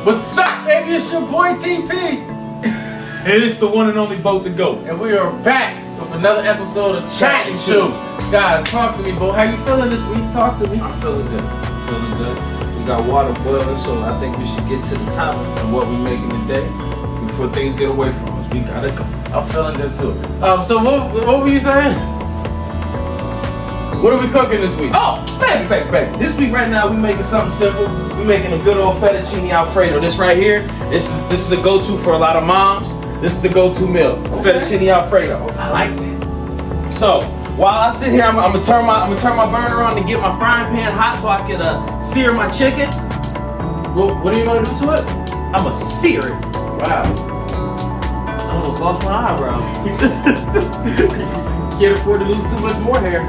What's up, baby? It's your boy TP. And it's the one and only Boat to Go. And we are back with another episode of Chatting Show. Guys, talk to me, Bo. How you feeling this week? Talk to me. I'm feeling good. We got water boiling, so I think we should get to the top of what we're making today before things get away from us. We gotta go. I'm feeling good too. So what were you saying? What are we cooking this week? Oh, baby. This week right now we making something simple. We making a good old fettuccine Alfredo. This right here, this is a go-to for a lot of moms. This is the go-to meal. Okay. Fettuccine Alfredo. I like that. So while I sit here, I'm gonna turn my burner on to get my frying pan hot so I can sear my chicken. Well, what are you gonna do to it? I'm gonna sear it. Wow. I almost lost my eyebrow. Can't afford to lose too much more hair.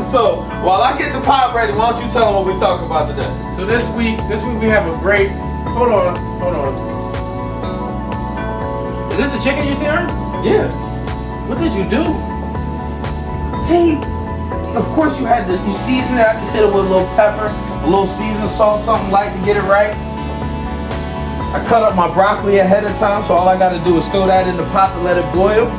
So while I get the pot ready, why don't you tell them what we're talking about today? So this week we have a great. Hold on. Is this the chicken you're searing? Yeah. What did you do? See, of course you season it. I just hit it with a little pepper, a little seasoned salt, something light to get it right. I cut up my broccoli ahead of time, so all I gotta do is throw that in the pot to let it boil.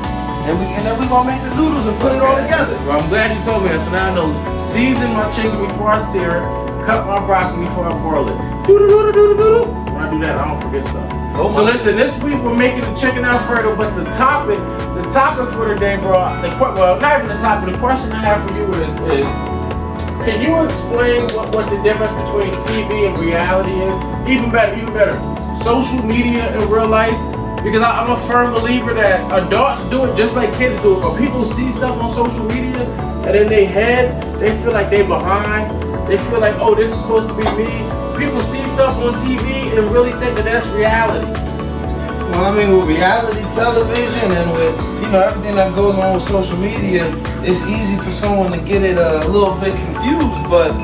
And then we gonna make the noodles and put it all together. Well, I'm glad you told me that, so now I know. Season my chicken before I sear it, cut my broccoli before I boil it. Do-do-do-do-do-do-do. When I do that, I don't forget stuff. So listen, this week we're making the chicken Alfredo, but the topic for today, bro, not even the topic, the question I have for you is can you explain what the difference between TV and reality is? Even better, social media in real life? Because I'm a firm believer that adults do it just like kids do it, but people see stuff on social media and in their head, they feel like they're behind. They feel like, oh, this is supposed to be me. People see stuff on TV and really think that that's reality. Well, I mean, with reality television and with everything that goes on with social media, it's easy for someone to get it a little bit confused. But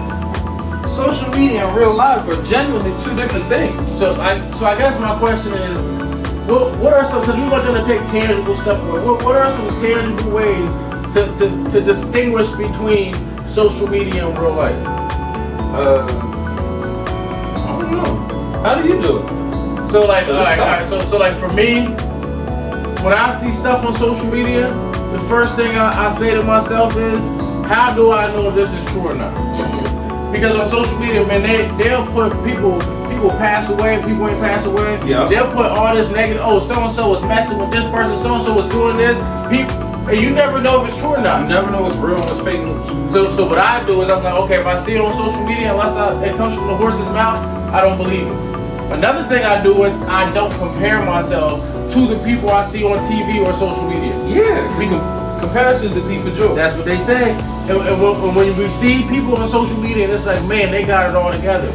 social media and real life are generally two different things. So I guess my question is, what are some? Because we want them to take tangible stuff away. What are some tangible ways to distinguish between social media and real life? I don't know. How do you do it? So like, all right. So like for me, when I see stuff on social media, the first thing I say to myself is, how do I know if this is true or not? Mm-hmm. Because on social media, man, they'll put people pass away, people ain't pass away. Yeah. They'll put all this negative. Oh, so and so was messing with this person. So and so was doing this. And you never know if it's true or not. You never know what's real and what's fake news. So what I do is I'm like, okay, if I see it on social media, unless it comes from the horse's mouth, I don't believe it. Another thing I do is I don't compare myself to the people I see on TV or social media. Yeah, because comparison's the thief of joy. That's what they say. And when we see people on social media, and it's like, man, they got it all together.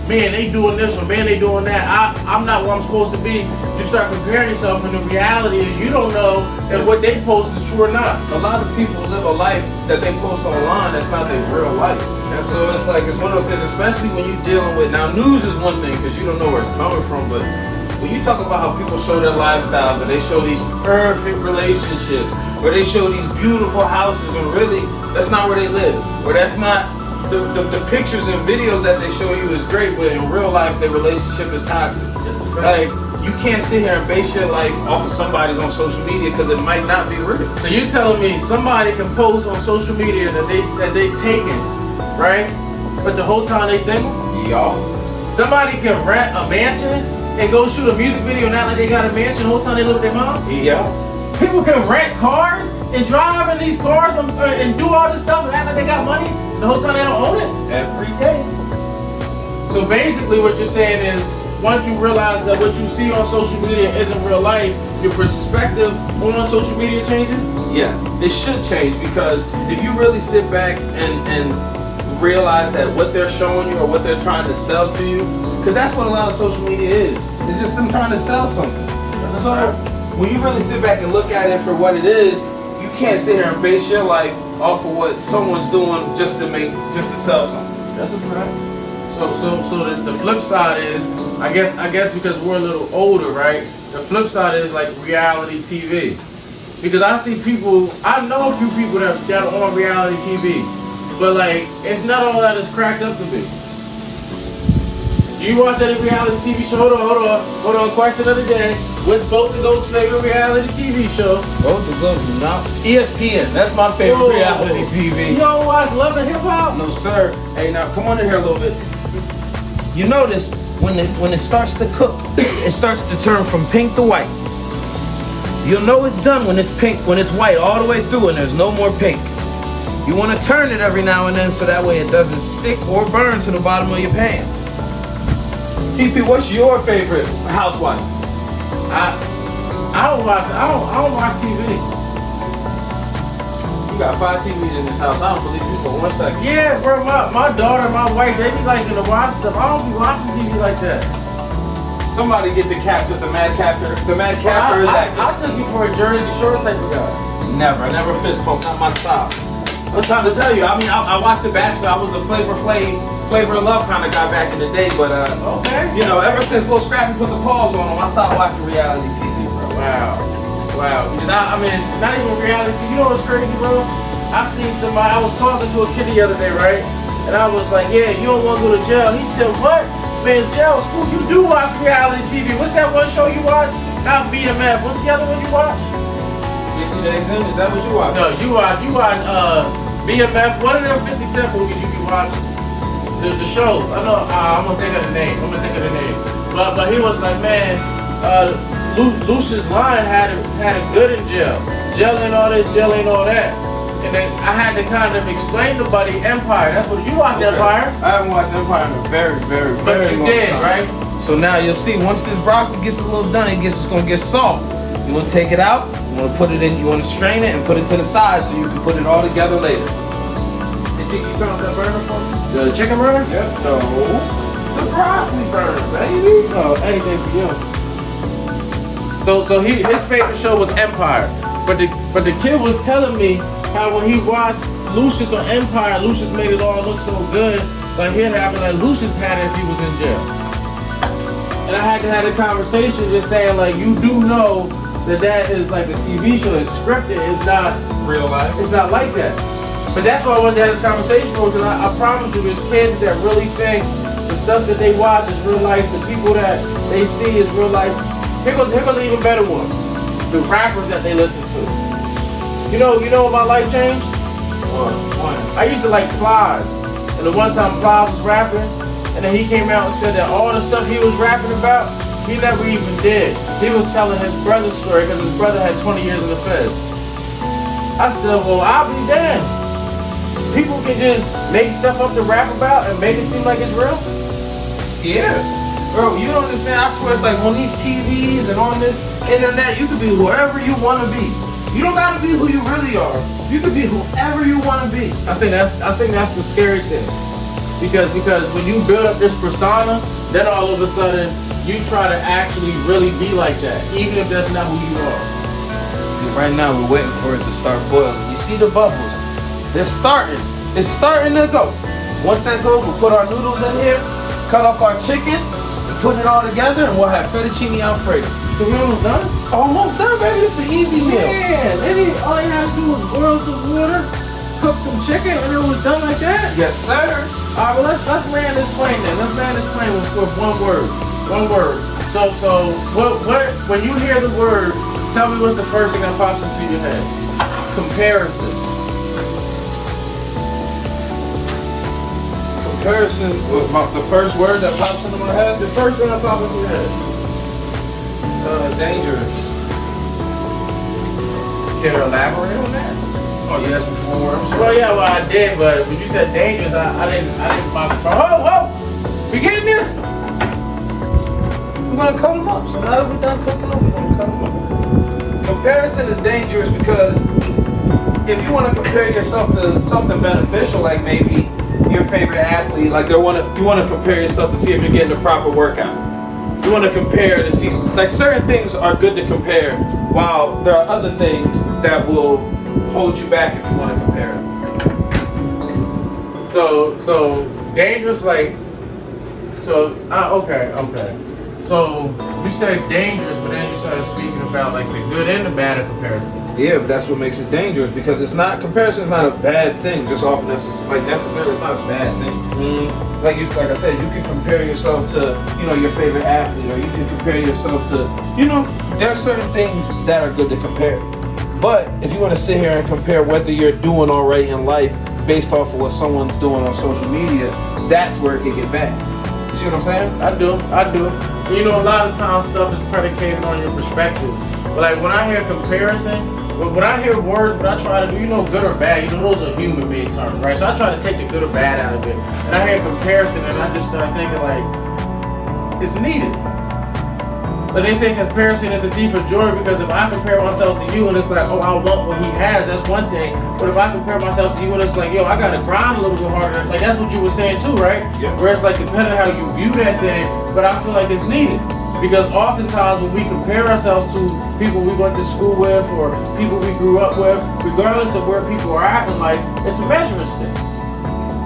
Man, they doing this or man, they doing that. I'm not where I'm supposed to be. You start comparing yourself, and the reality is you don't know if what they post is true or not. A lot of people live a life that they post online that's not their real life. And so it's like, it's one of those things, especially when you're dealing with, now news is one thing because you don't know where it's coming from, but when you talk about how people show their lifestyles and they show these perfect relationships, or they show these beautiful houses, and really, that's not where they live. Or that's not, the pictures and videos that they show you is great, but in real life, their relationship is toxic. Like, you can't sit here and base your life off of somebody's on social media because it might not be real. So you're telling me somebody can post on social media that they taken, right? But the whole time they single? Y'all. Somebody can rent a mansion and go shoot a music video and act like they got a mansion the whole time they live with their mom? Yeah. People can rent cars and drive in these cars and do all this stuff and act like they got money the whole time they don't own it? Every day. So basically what you're saying is, once you realize that what you see on social media isn't real life, your perspective on social media changes? Yes, it should change, because if you really sit back and realize that what they're showing you or what they're trying to sell to you, because that's what a lot of social media is. It's just them trying to sell something. So when you really sit back and look at it for what it is, you can't sit here and base your life off of what someone's doing just to sell something. That's a fact. So the flip side is, I guess because we're a little older, right? The flip side is like reality TV. Because I know a few people that are on reality TV, but like, it's not all that it's cracked up to be. Do you watch any reality TV show? Hold on. Question of the day. What's both of those favorite reality TV shows? Both of them now. ESPN. That's my favorite reality TV. You don't watch Love and Hip Hop? No, sir. Hey, now come on in here a little bit. You notice when it starts to cook, it starts to turn from pink to white. You'll know it's done when it's pink, when it's white all the way through and there's no more pink. You want to turn it every now and then so that way it doesn't stick or burn to the bottom of your pan. TP, what's your favorite housewife? I don't watch TV. You got 5 TVs in this house. I don't believe you for 1 second. Yeah, bro. My daughter, my wife, they be liking to watch stuff. I don't be watching TV like that. Somebody get the cap, because the mad captor is active. I took you for a Jersey Shore type of guy. Never. I never fist pump. Not my style. I'm trying to tell you. I mean, I watched The Bachelor. I was a Flavor of Love kind of guy back in the day, but okay. You know, ever since Lil Scrappy put the pause on him, I stopped watching reality TV, bro. Wow. I mean, not even reality TV. You know what's crazy, bro? I seen somebody. I was talking to a kid the other day, right? And I was like, yeah, you don't want to go to jail. He said, what? Man, jail is cool. You do watch reality TV. What's that one show you watch? Not BMF. What's the other one you watch? 60 Days In. Is that what you watch? No, you watch BMF. One of them 50 Cent movies you be watching. The shows. I know. I'm gonna think of the name. But he was like, man, Lucius Lyon had it good in jail. Jail ain't all this. Jail ain't all that. And then I had to kind of explain to Buddy Empire. That's what you watched, okay. Empire. I haven't watched Empire in a very, very, very long time. Right? So now you'll see, once this broccoli gets a little done, it's gonna get soft. You wanna take it out, you wanna put it in, you wanna strain it and put it to the side so you can put it all together later. And Tiki, you turn on that burner for me? The chicken burner? Yep. No. The broccoli burner, baby. Oh, anything for you. So his favorite show was Empire. But the kid was telling me how when he watched Lucius on Empire, Lucius made it all look so good, like he'd have it like Lucius had it if he was in jail. And I had to have a conversation just saying like, you do know that is like a TV show, it's scripted, it's not real life. It's not like that. But that's why I wanted to have this conversation because I promise you there's kids that really think the stuff that they watch is real life, the people that they see is real life. Here goes an even better one. The rappers that they listen to. You know what my life changed? One. I used to like Plies. And the one time Plies was rapping, and then he came out and said that all the stuff he was rapping about, he never even did. He was telling his brother's story because his brother had 20 years in the feds. I said, well, I'll be damned. People can just make stuff up to rap about and make it seem like it's real? Yeah. Bro, you don't understand. I swear it's like on these TVs and on this internet, you can be whoever you want to be. You don't gotta be who you really are. You can be whoever you want to be. I think that's the scary thing, because when you build up this persona, then all of a sudden you try to actually really be like that, even if that's not who you are. See, right now we're waiting for it to start boiling. You see the bubbles? They're starting. It's starting to go. Once that goes, we'll put our noodles in here, cut up our chicken, and put it all together, and we'll have fettuccine Alfredo. So we almost done? Almost done, baby. It's an easy meal. Yeah, all you have to do is boil some water, cook some chicken, and it was done like that? Yes, sir. All right, well, let's land this plane then. Let's land this plane with one word. One word. So what when you hear the word, tell me what's the first thing that pops into your head? Comparison. Comparison, the first word that pops into my head? The first one that pops into your head. Dangerous. Can you elaborate on that? Oh, you asked before. Well, yeah, I did, but when you said dangerous, I didn't pop it. Whoa! We getting this? We're gonna cut them up. So now that we're done cooking them, we're gonna cut them up. Comparison is dangerous because if you want to compare yourself to something beneficial, like maybe your favorite athlete, like you want to compare yourself to see if you're getting the proper workout. You want to compare to see, like certain things are good to compare, while there are other things that will hold you back if you want to compare it. So dangerous, like, okay. So you said dangerous, but then you started speaking about like the good and the bad of comparison. Yeah, but that's what makes it dangerous because it's not comparison is not a bad thing. Just off necessarily, it's not a bad thing. Mm. Like I said, you can compare yourself to your favorite athlete, or you can compare yourself to there are certain things that are good to compare. But if you want to sit here and compare whether you're doing all right in life based off of what someone's doing on social media, that's where it can get bad. You see what I'm saying? I do. You know, a lot of times stuff is predicated on your perspective. But like when I hear comparison, when I hear words, what I try to do, good or bad, those are human-made terms, right? So I try to take the good or bad out of it. And I hear comparison, and I just start thinking like, it's needed. But they say comparison is a thief of joy because if I compare myself to you and it's like, oh, I want what he has, that's one thing. But if I compare myself to you and it's like, yo, I gotta grind a little bit harder, like that's what you were saying too, right? Yeah. Where it's like depending on how you view that thing, but I feel like it's needed. Because oftentimes when we compare ourselves to people we went to school with or people we grew up with, regardless of where people are at in life, it's a measuring stick.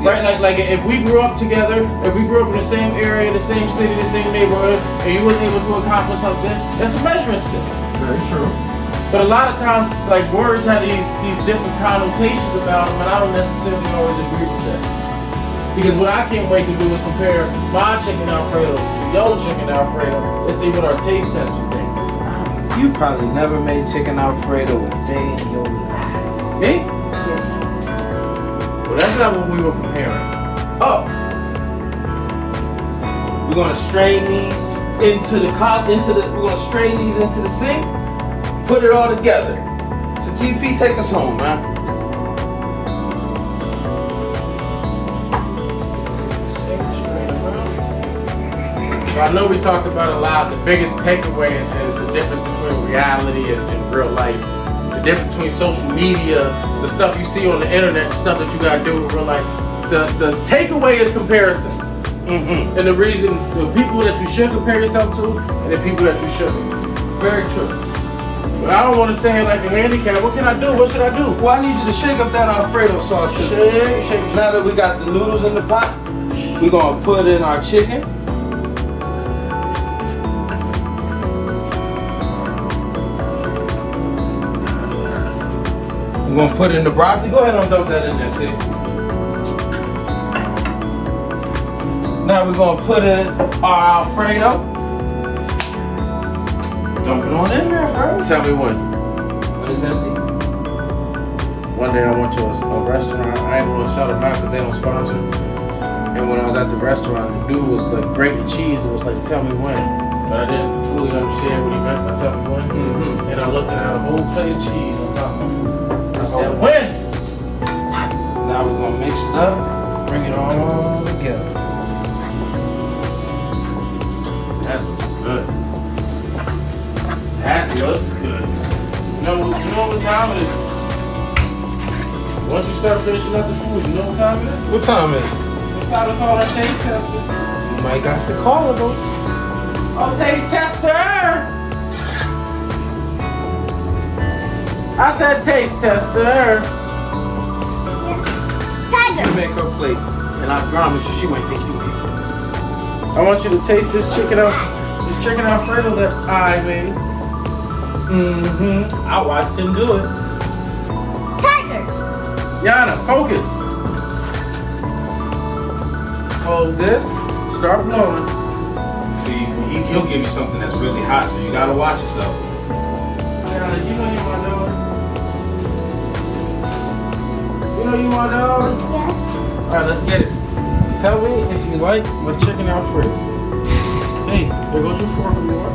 Right, like if we grew up together, if we grew up in the same area, the same city, the same neighborhood, and you was able to accomplish something, that's a measuring stick. Very true. But a lot of times, like words have these different connotations about them, and I don't necessarily always agree with that. Because what I can't wait to do is compare my chicken Alfredo to your chicken Alfredo. Let's see what our taste test will think. You probably never made chicken Alfredo a day in your life. Me? Yes. Well, that's not what we were comparing. Oh. We're gonna strain these into the sink, put it all together. So TP, take us home, man. So I know we talked about a lot. The biggest takeaway is the difference between reality and real life. The difference between social media, the stuff you see on the internet, the stuff that you gotta do in real life. The takeaway is comparison. Mm-hmm. And the reason, the people that you should compare yourself to and the people that you shouldn't. Very true. But I don't want to stay here like a handicap. What can I do? What should I do? Well, I need you to shake up that Alfredo sauce. Shake. Now that we got the noodles in the pot, we're gonna put in our chicken. We're gonna put in the broccoli. Go ahead and dump that in there, see? Now we're gonna put in our Alfredo. Dump it on in there, girl. Tell me when. When it's empty. One day I went to a restaurant. I ain't gonna shout them out because they don't sponsor. And when I was at the restaurant, the dude was like grating cheese. It was like, tell me when. But I didn't fully understand what he meant by tell me when. Mm-hmm. And I looked at a whole plate of cheese on top of my food. I said, when? Now we're gonna mix it up, bring it all together. That looks good. That looks good. You know what time it is? Once you start finishing up the food, you know what time it is? What time is it? It's time to call our taste tester. You might got to call it, though. Oh, taste tester! I said taste tester. Yeah. Tiger. You make her plate, and I promise you, she might think you ate. I want you to taste this chicken Alfredo that I made. Mm-hmm. I watched him do it. Tiger. Yana, focus. Hold this. Start blowing. See, he'll give you something that's really hot, so you gotta watch yourself. Yana, you know you're my daughter. You know you my daughter. Yes. All right, let's get it. Tell me if you like my chicken Alfredo. Hey, there goes your fork, Lord.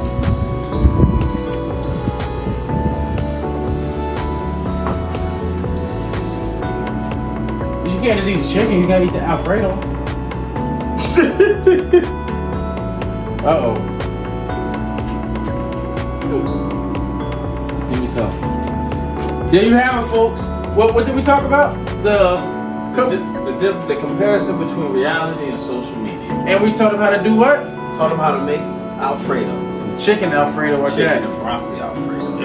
You can't just eat the chicken, you gotta eat the Alfredo. Uh-oh. Give me some. There you have it, folks. What did we talk about? The comparison between reality and social media. And we taught them how to do what? Taught him how to make Alfredo. Some chicken Alfredo or Chicken that. and broccoli Alfredo.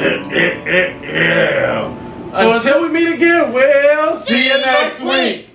Yeah. So until we meet again, we'll see you next week.